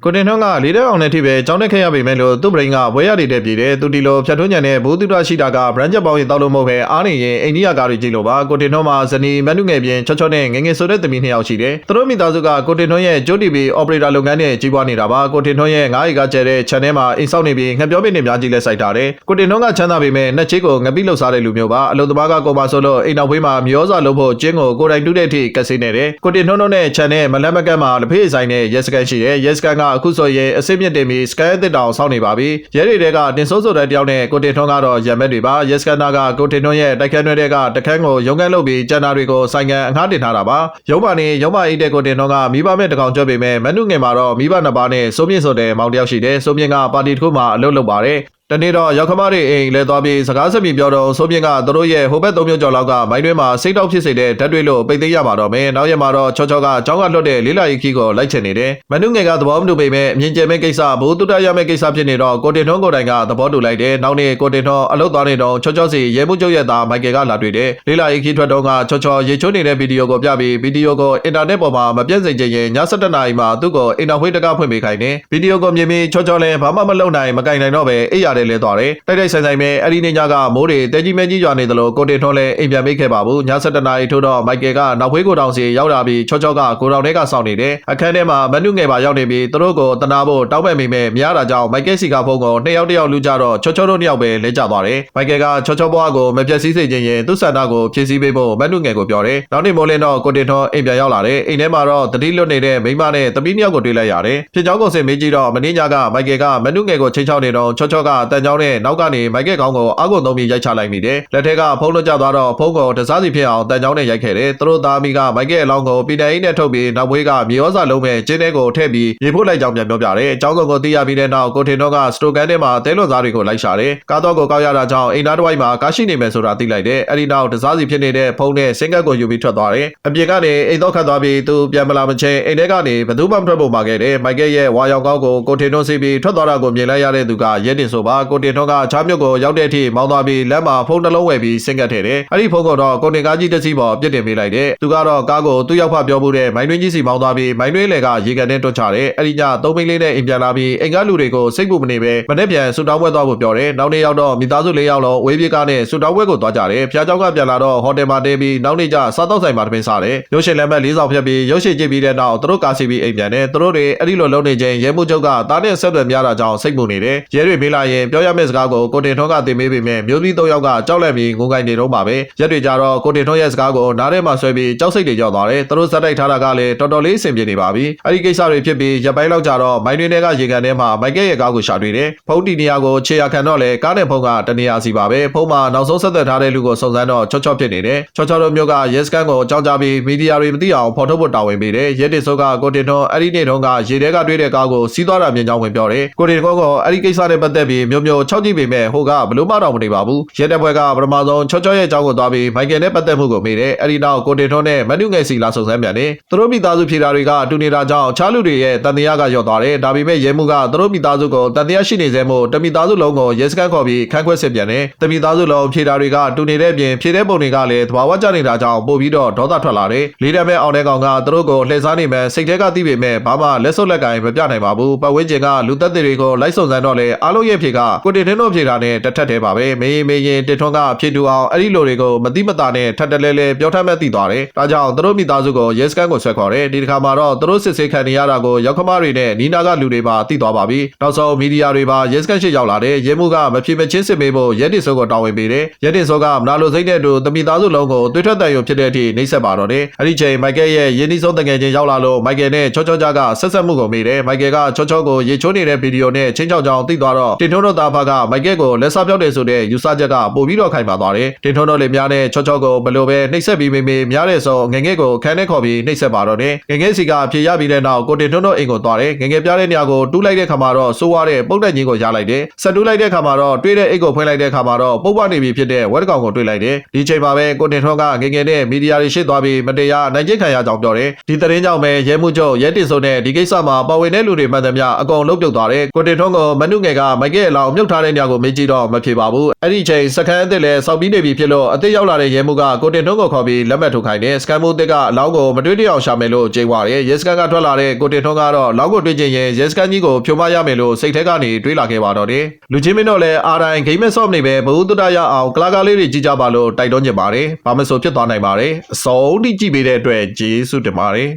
ကိုတင်ထွန်းကလေးတဲ့အောင်နဲ့ထိပဲကြောင်းတက်ခဲ့ရပေမဲ့လို့သူ့ပရိန်ကဝဲရတဲ့ပြည်တယ်သူတီလိုဖြတ်ထွန်းညံနဲ့ဘူးတူရရှိတာကဗရန်ချက်ပေါင်းရင်တောက်လို့မဟုတ်ပဲအားနေရင်အိန္ဒိယကားတွေကြည့်လို့ပါကိုတင်ထွန်းမှာဇနီးမန်နုငယ်ပြင်ချောချောနဲ့ငငယ်ဆိုတဲ့သမီး2ယောက်ရှိတယ်သူတို့မိသားစုကကိုတင်ထွန်းရဲ့ကျိုးတီဗီအော်ပရေတာလုပ်ငန်းနဲ့ကြီးပွားနေတာပါကိုတင်ထွန်းရဲ့9ဧကကျဲတဲ့ channel မှာအိမ်ဆောက်နေပြီးငှက်ပြောပင်တွေများကြီးလဲစိုက်ထားတယ်ကိုတင်ထွန်းကချမ်းသာပေမဲ့နှက်ချေးကိုငပိလှုပ်စားတဲ့လူမျိုးပါအလုံသမားကကိုပါဆိုလို့အိမ်နောက်ဖေးမှာမျိုးစားလုပ်ဖို့ကျင်းကိုတိုင်တူးတဲ့အထိကက်ဆေးနေတယ်ကိုတင်ထွန်းတို့နဲ့ channel မလတ်မကတ်မှာလက်ဖေးဆိုင်နဲ့ရဲစကန်ရှိတယ်ရဲစကန်ကအခုဆိုရင်အစစ်မြင့်တင်ပြီးစကန်အသစ်တောင်ဆောက်နေပါပြီရဲတွေကတင်စိုးဆိုတဲ့တယောက်နဲ့ကိုတင်ထွန်းကတော့ရံမဲ့တွေပါရဲစကန်နာကကိုတင်ထွန်းရဲ့တိုက်ခန်းတွေကတခန်းကိုရုံကန်လုပ်ပြီးကျန်တာတွေကိုဆိုင်ကန်အငှားတင်ထားတာပါရုံးပါနေရုံးပါအိတ်တဲ့ကိုတင်ထွန်းကမိဘမဲ့တကောင်ကြွပေမဲ့မနုငယ်မှာတော့မိဘနှစ်ပါးနဲ့စိုးမြင့်ဆိုတဲ့မောင်တယောက်ရှိတယ်စိုးမြင့်ကပါတီတစ်ခုမှာအလုပ်လုပ်ပါတယ်တနေ့တော့ရောက်ခမတွေအိမ်လဲသွားပြီးစကားဆက်ပြီးပြောတော့စိုးပြင်းကသူတို့ရဲ့ဟိုဘက်3မျိုးကျော်လောက်ကမိုင်းတွင်းမှာစိတ်တောက်ဖြစ်စေတဲ့ဓာတ်တွေလို့ပိတ်သိမ်းရပါတော့မယ်နောက်ရက်မှာတော့ချောချောကကျောင်းကလွတ်တဲ့လေးလာရီခီကိုလိုက်ချင်နေတယ်မနုငယ်ကသဘောမတူပေမဲ့အမြင်ကျဲမဲ့ကိစ္စဘိုးတူတရမဲ့ကိစ္စဖြစ်နေတော့ကိုတင်ထွန်းကိုတိုင်ကသဘောတူလိုက်တယ်နောက်နေ့ကိုတင်ထွန်းအလုပ်သွားနေတော့ချောချောစီရဲမှုကျုပ်ရဲ့သားမိုက်ကယ်ကလာတွေ့တယ်လေးလာရီခီထွက်တော့ကချောချောရေချိုးနေတဲ့ဗီဒီယိုကိုပြပြီးဗီဒီယိုကိုအင်တာနက်ပေါ်မှာမပြည့်စုံခြင်းရင်ည7:00 နာရီမှာသူ့ကိုအင်တာဖွေးတကားဖွင့်ပေးခိုင်းတယ်ဗီဒီယိုကိုမြင်ပြီးချောချောလည်းဘာမှမလုပ်နိုင်မကင်နိုင်တော့ပဲအိပ်ရတယ်လဲသွားတယ်ဆိုင်မဲ့အဲ့ဒီနေ့ညကမိုးတွေတဲကြီးမဲကြီးရွာနေသလိုကိုတင်ထွန်းလည်းအိမ်ပြန်မိခဲ့ပါဘူးည7:00 နာရီထို့တော့မိုက်ကယ်ကနောက်ဖွေးကိုတောင်စီရောက်လာပြီးချောချောကကိုတောင်ထဲကစောင့်နေတယ်အခန်းထဲမှာမနုငယ်ပါရောက်နေပြီးသူတို့ကိုတနာဖို့တောင်းပန်မိမဲ့မရတာကြောင့်မိုက်ကယ်စီကဖုန်းကို2ယောက်လူကြတော့ချောချောတို့2ယောက်ပဲလဲကျသွားတယ်မိုက်ကယ်ကချောချောဘွားကိုမပြတ်စည်းစေခြင်းရင်သူ့ဆန္ဒကိုဖြည့်ဆည်းပေးဖို့မနုငယ်ကိုပြောတယ်နောက်နေ့မိုးလင်းတော့ကိုတင်ထွန်းအိမ်ပြန်ရောက်လာတယ်အိမ်ထဲမှာတော့တတိလွတ်နေတဲ့မိမနဲ့သမီး2ယောက်ကိုတွေ့လိုက်ရတယ်ဖြစ်ကြောင်းကိုစင်မေးကြည့်တော့မင်းညကမိုက်ကယ်ကမနုငယ်ကိုချိန်ချောက်နေတော့ချောချောကတန်ချောင်းနဲ့နောက်ကနေမိုက်ကယ်ကောင်းကိုအောက်ကိုသုံးပြီးရိုက်ချလိုက်မိတယ်လက်ထက်ကဖုန်းလွှတ်ကျသွားတော့ဖုန်းကိုတစားစီဖြစ်အောင်တန်ချောင်းနဲ့ရိုက်ခဲ့တယ်သူတို့သားမိကမိုက်ကယ်အလောင်းကိုပြည်နယ်အိနဲ့ထုတ်ပြီးနောက်ဝေးကမြေဩဇာလုံးမဲ့ကျင်းထဲကိုထည့်ပြီးရေဖို့လိုက်ကြောင်းပြန်ပြောပြတယ်အကြောင်းကိုသိရပြီးတဲ့နောက်ကိုထင်တော့ကစတိုကန်ထဲမှာတဲလွန်စားတွေကိုလိုက်ရှာတယ်ကားတော့ကိုကောက်ရတာကြောင့်အိမ်သားတစ်ဝိုက်မှာကားရှိနေမယ်ဆိုတာသိလိုက်တယ်အဲ့ဒီနောက်တစားစီဖြစ်နေတဲ့ဖုန်းနဲ့စင်ကတ်ကိုယူပြီးထွက်သွားတယ်အပြင်ကနေအိမ်တော့ခတ်သွားပြီးသူပြန်မလာမချင်းအိမ်ထဲကနေဘယ်သူမှမထွက်ဖို့မှာခဲ့တယ်မိုက်ကယ်ရဲ့ဝါရောင်ကောင်းကိုကိုထင်တော့စီးပြီးထွက်သွားတာကိုမြင်လိုက်ရတဲ့သူကရဲတင်ဆိုပါကိုတင်တော့ကချားမြုပ်ကိုရောက်တဲ့အထိမောင်းသွားပြီးလက်မှာဖုန်းနှလုံးဝယ်ပြီးစင်ကတ်ထည့်တယ်အဲ့ဒီဖုန်းကတော့ကိုတင်ကားကြီးတစ်စီးပေါ်ပြစ်တင်ပေးလိုက်တယ်သူကတော့ကားကိုသူ့ရောက်ဖပြောမှုတဲ့မိုင်းတွင်းကြီးစီမောင်းသွားပြီးမိုင်းတွင်းလေကရေကန်နဲ့တွတ်ချတယ်အဲ့ဒီညသုံးမိန်းလေးနဲ့အိမ်ပြန်လာပြီးအိမ်ကလူတွေကိုစိတ်ပူမနေပဲမနေ့ပြန်ဆူတောင်းပွဲသွားဖို့ပြောတယ်နောက်နေ့ရောက်တော့မိသားစု4ယောက်လုံးဝေးပြေးကားနဲ့ဆူတောင်းပွဲကိုသွားကြတယ်ဖျားเจ้าကပြန်လာတော့ဟိုတယ်မှာတဲပြီးနောက်နေ့ကျစားတော့ဆိုင်မှာတပင်းစားတယ်ရုပ်ရှင်လက်မှတ်4ဆောင်ဖြတ်ပြီးရုပ်ရှင်ကြည့်ပြီးတဲ့နောက်သူတို့ကားစီပြီးအိမ်ပြန်တယ်သူတို့တွေအဲ့ဒီလိုလုံနေချင်းရဲမှုချုပ်ကတားနဲ့ဆက်သွယ်များတာကြောင့်စိတ်ပူနေတယ်ရဲတွေမေးလာရင်ပြောရမယ့်စကားကိုကိုတင်ထွန်းကတင်မေးပေမဲ့မျိုးသမီး3ယောက်ကကြောက်လန့်ပြီးငုံကိုင်နေတော့ပါပဲရက်တွေကြတော့ကိုတင်ထွန်းရဲ့စကားကိုနားထဲမှာဆွဲပြီးကြောက်စိတ်တွေကြောက်သွားတယ်သူတို့ဇက်တိုက်ထားတာကလည်းတော်တော်လေးအဆင်ပြေနေပါပြီအဲ့ဒီကိစ္စတွေဖြစ်ပြီးရပ်ပိုင်းလောက်ကြတော့မိုင်းတွင်းတွေကရေကန်ထဲမှာမိုက်ကယ်ရဲ့ကားကိုရှာတွေ့တယ်ဖုန်းတီနေရာကိုခြေရခံတော့လေကားနဲ့ဖုန်းကတနေရာစီပါပဲဖုန်းမှာနောက်ဆုံးဆက်သွယ်ထားတဲ့လူကိုစုံစမ်းတော့ချောချောဖြစ်နေတယ်ချောချောတို့မျိုးကရဲစကန်ကိုကြောက်ကြပြီးမီဒီယာတွေမသိအောင်ဖော်ထုတ်ဖို့တာဝန်ပေးတယ်ရဲတင်စိုးကကိုတင်ထွန်းအဲ့ဒီနေ့တုန်းကရေထဲကတွေ့တဲ့ကားကိုစီးသွားတာမြင်ကြောင်းဝင်ပြောတယ်ကိုတင်ထွန်းကအဲ့ဒီကိစ္စနဲ့ပတ်သက်ပြီးမျိုးမျိုး6ကြည့်ပေမဲ့ဟိုကဘလို့မှတော့မနေပါဘူးရဲတပ်ဖွဲ့ကပထမဆုံးချောချောရဲ့အကြောင်းကိုသွားပြီးမိုက်ကယ်နဲ့ပတ်သက်မှုကိုမေးတယ်အဲ့ဒီနောက်ကိုတင်ထွန်းနဲ့မနုငယ်စီလာစုံစမ်းပြန်တယ်သူတို့မိသားစုဖြေတာတွေကတူနေတာကြောင့်ချားလူတွေရဲ့တန်တရားကရော့သွားတယ်ဒါပေမဲ့ရဲမှုကသူတို့မိသားစုကိုတန်တရားရှိနေစေမို့တမိသားစုလုံးကိုရဲစခန်းခေါ်ပြီးခန်းခွဲစစ်ပြန်တယ်တမိသားစုလုံးဖြေတာတွေကတူနေတဲ့အပြင်ဖြေတဲ့ပုံတွေကလည်းသဘာဝကျနေတာကြောင့်ပို့ပြီးတော့ဒေါသထွက်လာတယ်လေးတမ်းမဲ့အောင်တဲ့ကောင်ကသူတို့ကိုလှည့်စားနေမယ်စိတ်ထဲကသိပေမဲ့ဘာမှလက်စွပ်လက်ကင်မပြနိုင်ပါဘူးပတ်ဝန်းကျင်ကလူသက်တွေကိုလိုက်စုံစမ်းတော့လေအားလုံးရဲ့ဖြေကကိုတင်ထွန်းတို့ဖြေတာနဲ့တထက်သေးပါပဲမေးရင်တင်ထွန်းကဖြေတူအောင်အဲ့ဒီလိုတွေကိုမတိမတာနဲ့ထပ်တလဲလဲပြောထမ်းမဲ့သိသွားတယ်ဒါကြောင့်သူတို့မိသားစုကိုရဲစခန်းကိုဆွဲခေါ်တယ်ဒီတစ်ခါမှာတော့သူတို့စစ်ဆေးခံနေရတာကိုရောက်ခမတွေနဲ့နီးနာကလူတွေပါသိသွားပါပြီနောက်ဆုံးမီဒီယာတွေပါရဲစခန်းရှိရောက်လာတယ်ရဲမှုကမဖြစ်မချင်းစစ်မေးဖို့ရဲတင်စိုးကိုတာဝန်ပေးတယ်ရဲတင်စိုးကမနာလိုစိတ်နဲ့တူတမိသားစုလုံးကိုတွေးထွက်တန်ရုံဖြစ်တဲ့အထိနှိပ်စက်ပါတော့တယ်အဲ့ဒီချိန်မိုက်ကယ်ရဲ့ရင်းနှီးဆုံးတငယ်ချင်းရောက်လာလို့မိုက်ကယ်နဲ့ချောချောကြကဆက်ဆက်မှုကိုမေးတယ်မိုက်ကယ်ကချောချောကိုရေချိုးနေတဲ့ဗီဒီယိုနဲ့ချင်းချောက်ကြောင်သိသွားတော့တင်ထွန်းတို့သားဖကမိုက်ကယ်ကိုလက်စားပြောက်တယ်ဆိုတဲ့ယူဆချက်ကပို့ပြီးတော့ခိုင်ပါသွားတယ်တင်ထွန်းတို့လည်းများနဲ့ချောချောကိုဘလို့ပဲနှိပ်စက်ပြီးမေးများတဲ့ဆိုငငယ်ကိုခန်းထဲခေါ်ပြီးနှိပ်စက်ပါတော့တယ်ငငယ်စီကဖြေရပြီးတဲ့နောက်ကိုတင်ထွန်းတို့အိမ်ကိုသွားတယ်ငငယ်ပြတဲ့နေရာကိုတူးလိုက်တဲ့ခါမှာတော့စိုးရတဲ့ပုတ်တက်ကြီးကိုရလိုက်တယ်ဆက်တူးလိုက်တဲ့ခါမှာတော့တွေးတဲ့အိတ်ကိုဖွင့်လိုက်တဲ့ခါမှာတော့ပုတ်ပွားနေပြီဖြစ်တဲ့ဝက်တကောင်ကိုတွေ့လိုက်တယ်ဒီချိန်မှာပဲကိုတင်ထွန်းကငငယ်နဲ့မီဒီယာတွေရှေ့သွားပြီးမတရားနိုင်ကျခံရကြောင်းပြောတယ်ဒီသတင်းကြောင့်ပဲရဲမှုချုပ်ရဲတင်စိုးနဲ့ဒီကိစ္စမှာပါဝင်တဲ့လူတွေမှန်သမျှအကုန်လုံးပြုတ်သွားတယ်ကိုတင်ထွန်းကိုမနုငယ်ကမိုက်ကယ်အလော ကြောင်းမြုပ်ထားတဲ့ညကိုမေးကြည့်တော့မဖြစ်ပါဘူးအဲ့ဒီချိန်စကန်အသစ်လည်းစောက်ပြီးနေပြီဖြစ်လို့အသစ်ရောက်လာတဲ့ရဲမှုကကိုတင်ထွန်းကိုခေါ်ပြီးလက်မှတ်ထိုးခိုင်းတယ်စကန်မှုအသစ်ကအလောင်းကိုမတွေ့တအောင်ရှာမယ်လို့ကြေးွားတယ်ရဲစကန်ကထွက်လာတဲ့ကိုတင်ထွန်းကတော့လောင်းကိုတွေ့ချင်ရင်ရဲစကန်ကြီးကိုဖြိုမရမယ်လို့စိတ်ထဲကနေတွေးလာခဲ့ပါတော့တယ်လူချင်းမင်းတော့လည်းအားတိုင်းဂိမ်းမဆော့နေပဲဘဝတုဒ္ဒရအောင်ကလာကားလေးတွေကြည့်ကြပါလို့တိုက်တွန်းချင်ပါတယ်ဘာမဆိုဖြစ်သွားနိုင်ပါတယ်အစုံတိကြည့်ပေးတဲ့အတွက်ကျေးဇူးတင်ပါတယ်